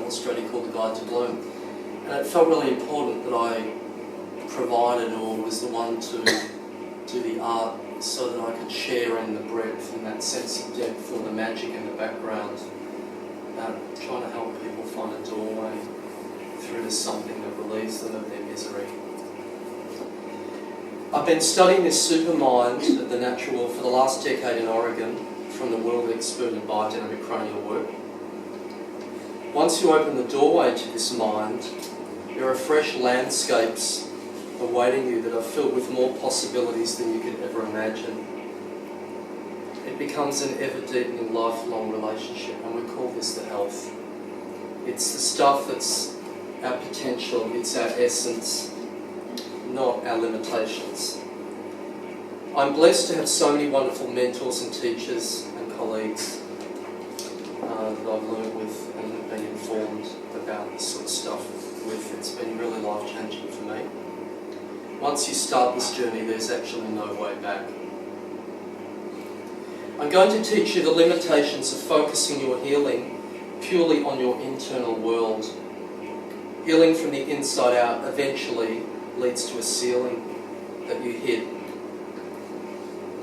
illustrated called The Guide to Bloom. And it felt really important that I provided or was the one to do the art so that I could share in the breadth and that sense of depth or the magic in the background, trying to help people find a doorway through to something that relieves them of their misery. I've been studying this supermind of the natural world for the last decade in Oregon from the world expert in biodynamic cranial work. Once you open the doorway to this mind, there are fresh landscapes awaiting you that are filled with more possibilities than you could ever imagine. It becomes an ever-deepening, lifelong relationship, and we call this the health. It's the stuff that's our potential, it's our essence, not our limitations. I'm blessed to have so many wonderful mentors and teachers and colleagues that I've learned with and been informed about this sort of stuff with. It's been really life-changing for me. Once you start this journey, there's actually no way back. I'm going to teach you the limitations of focusing your healing purely on your internal world. Healing from the inside out eventually leads to a ceiling that you hit.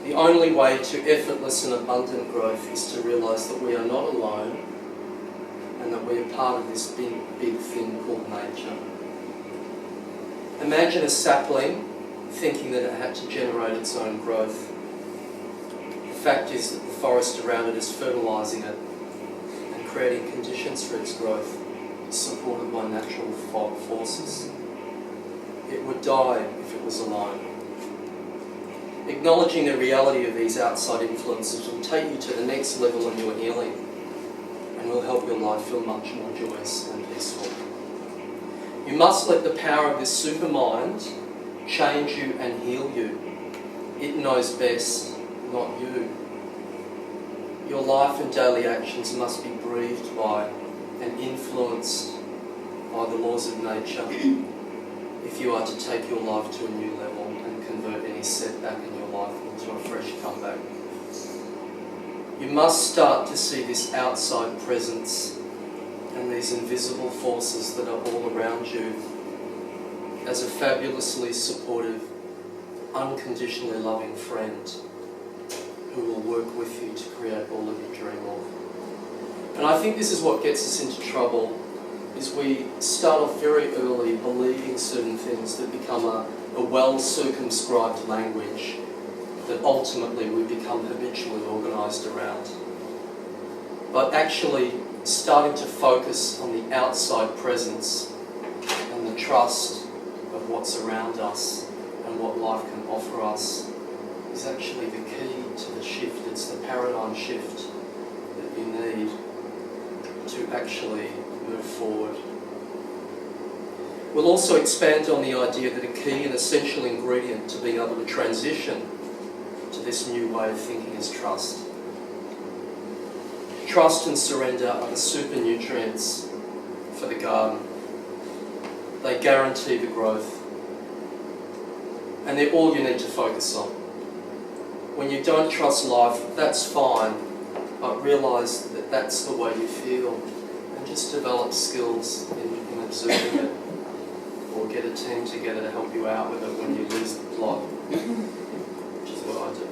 The only way to effortless and abundant growth is to realise that we are not alone and that we are part of this big thing called nature. Imagine a sapling thinking that it had to generate its own growth. The fact is that the forest around it is fertilising it and creating conditions for its growth, supported by natural forces. It would die if it was alone. Acknowledging the reality of these outside influences will take you to the next level in your healing and will help your life feel much more joyous and peaceful. You must let the power of this supermind change you and heal you. It knows best, not you. Your life and daily actions must be breathed by and influenced by the laws of nature if you are to take your life to a new level and convert any setback in your life into a fresh comeback. You must start to see this outside presence and these invisible forces that are all around you as a fabulously supportive, unconditionally loving friend who will work with you to create all of you dream of. And I think this is what gets us into trouble, is we start off very early believing certain things that become a well-circumscribed language that ultimately we become habitually organised around. But actually starting to focus on the outside presence and the trust of what's around us and what life can offer us is actually the key to the shift. It's the paradigm shift that you need to actually move forward. We'll also expand on the idea that a key and essential ingredient to being able to transition to this new way of thinking is trust. Trust and surrender are the super nutrients for the garden. They guarantee the growth. And they're all you need to focus on. When you don't trust life, that's fine, but realise that that's the way you feel. And just develop skills in observing it, or get a team together to help you out with it when you lose the plot, which is what I do.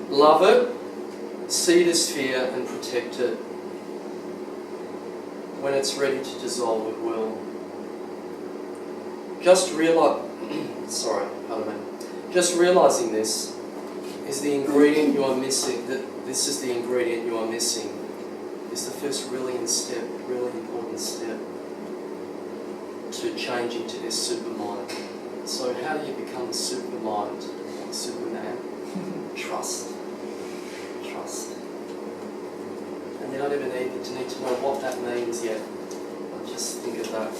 Love it, see it as fear and protect it. When it's ready to dissolve, it will. Just realising this is the ingredient you are missing, that this is the ingredient you are missing, is the first really important step to changing to this supermind. So how do you become a supermind, like Superman? Trust. And you don't even need to know what that means yet. But just think of that.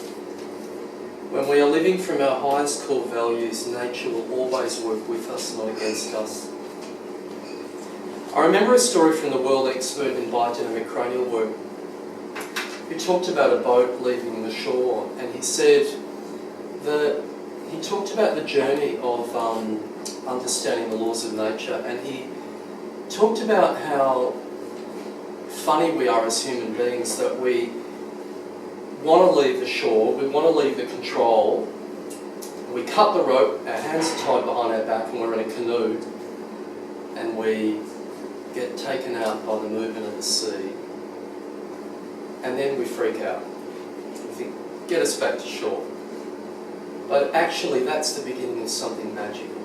When we are living from our highest core values, nature will always work with us, not against us. I remember a story from the world expert in biodynamic cranial work who talked about a boat leaving the shore, and he said that he talked about the journey of understanding the laws of nature, and he talked about how funny we are as human beings, that we want to leave the shore, we want to leave the control, we cut the rope, our hands are tied behind our back and we're in a canoe, and we get taken out by the movement of the sea, and then we freak out. We think, get us back to shore. But actually that's the beginning of something magical.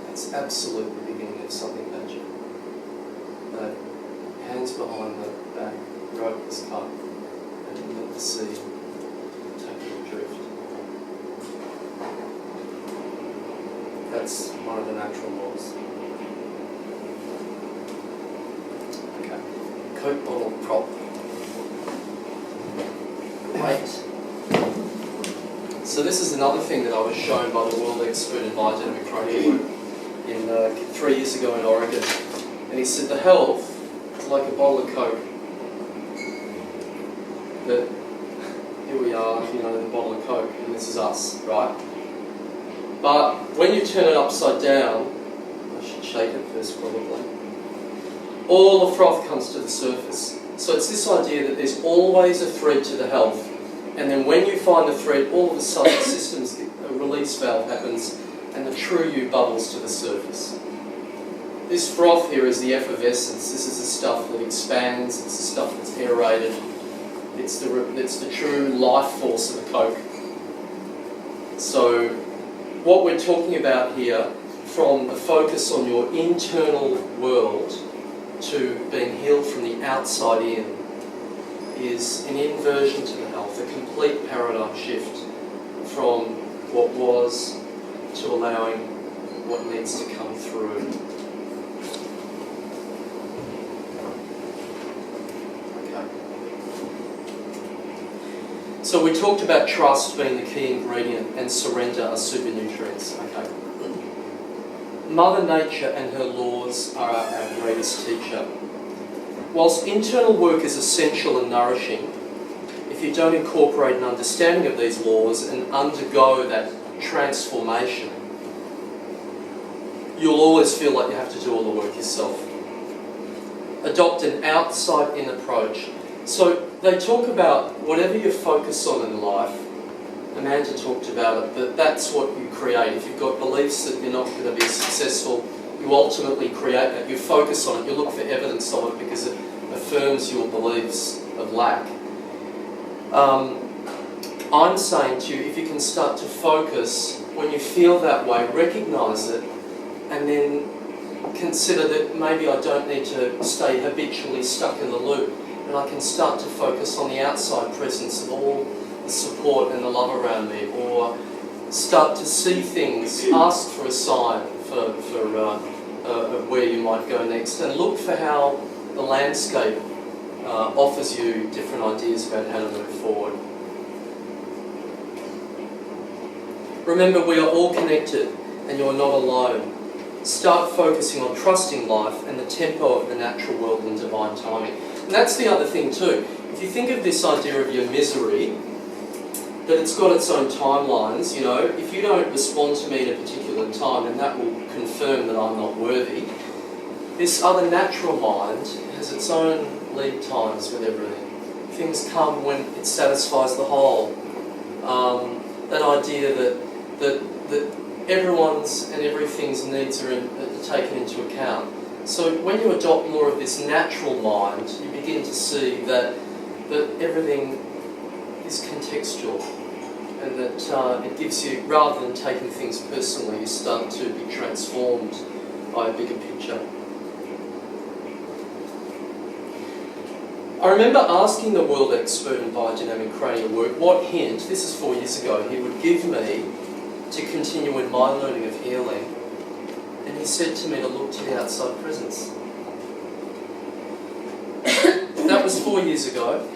That's absolutely the beginning of something magical. That hands behind the back, rope is cut, and let the sea take you adrift. That's one of the natural laws. Okay, Coke bottle prop. Weight. So this is another thing that I was shown by the world expert in biodynamic cranial work 3 years ago in Oregon. And he said the health is like a bottle of Coke. But here we are, you know, the bottle of Coke, and this is us, right? But when you turn it upside down, I should shake it first probably, all the froth comes to the surface. So it's this idea that there's always a thread to the health, and then when you find the thread, all of a sudden the system's a release valve happens and the true you bubbles to the surface. This froth here is the effervescence. This is the stuff that expands, it's the stuff that's aerated, it's the true life force of the Coke. So what we're talking about here, from the focus on your internal world to being healed from the outside in, is an inversion to the health, a complete paradigm shift from what was to allowing what needs to come through. Okay. So we talked about trust being the key ingredient and surrender are super nutrients. Okay. Mother Nature and her laws are our greatest teacher. Whilst internal work is essential and nourishing, if you don't incorporate an understanding of these laws and undergo that transformation, you'll always feel like you have to do all the work yourself. Adopt an outside-in approach. So they talk about whatever you focus on in life, Amanda talked about it, that's what you create. If you've got beliefs that you're not going to be successful, you ultimately create that. You focus on it, you look for evidence of it because it affirms your beliefs of lack. I'm saying to you, if you can start to focus, when you feel that way, recognise it, and then consider that maybe I don't need to stay habitually stuck in the loop, and I can start to focus on the outside presence of all the support and the love around me, or start to see things, ask for a sign for where you might go next, and look for how the landscape offers you different ideas about how to move forward. Remember, we are all connected and you're not alone. Start focusing on trusting life and the tempo of the natural world and divine timing. And that's the other thing too. If you think of this idea of your misery, that it's got its own timelines, you know, if you don't respond to me at a particular time, then that will confirm that I'm not worthy. This other natural mind has its own lead times with everything. Things come when it satisfies the whole. That idea that everyone's and everything's needs are taken into account. So when you adopt more of this natural mind, you begin to see that everything is contextual, and that it gives you, rather than taking things personally, you start to be transformed by a bigger picture. I remember asking the world expert in biodynamic cranial work what hint, this is 4 years ago, he would give me to continue in my learning of healing. And he said to me to look to the outside presence. That was 4 years ago.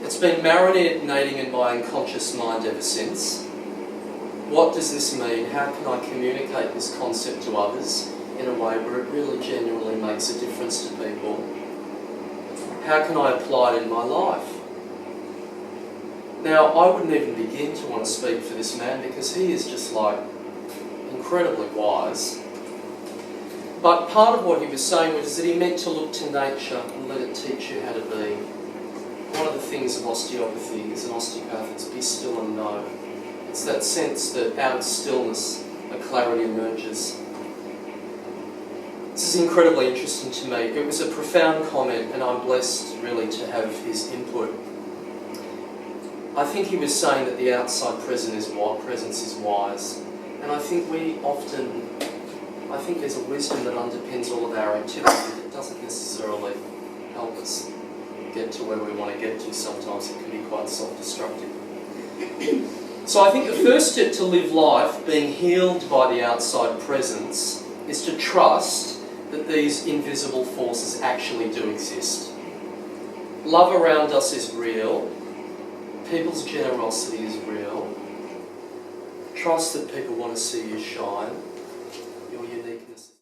It's been marinating in my unconscious mind ever since. What does this mean? How can I communicate this concept to others in a way where it really genuinely makes a difference to people? How can I apply it in my life? Now, I wouldn't even begin to want to speak for this man because he is just like incredibly wise. But part of what he was saying was that he meant to look to nature and let it teach you how to be. One of the things of osteopathy as an osteopath is be still and know. It's that sense that out of stillness a clarity emerges. This is incredibly interesting to me. It was a profound comment, and I'm blessed really to have his input. I think he was saying that the outside presence is wise, and I think there's a wisdom that underpins all of our activity that doesn't necessarily help us get to where we want to get to. Sometimes it can be quite self-destructive. So I think the first step to live life, being healed by the outside presence, is to trust that these invisible forces actually do exist. Love around us is real. People's generosity is real. Trust that people want to see you shine.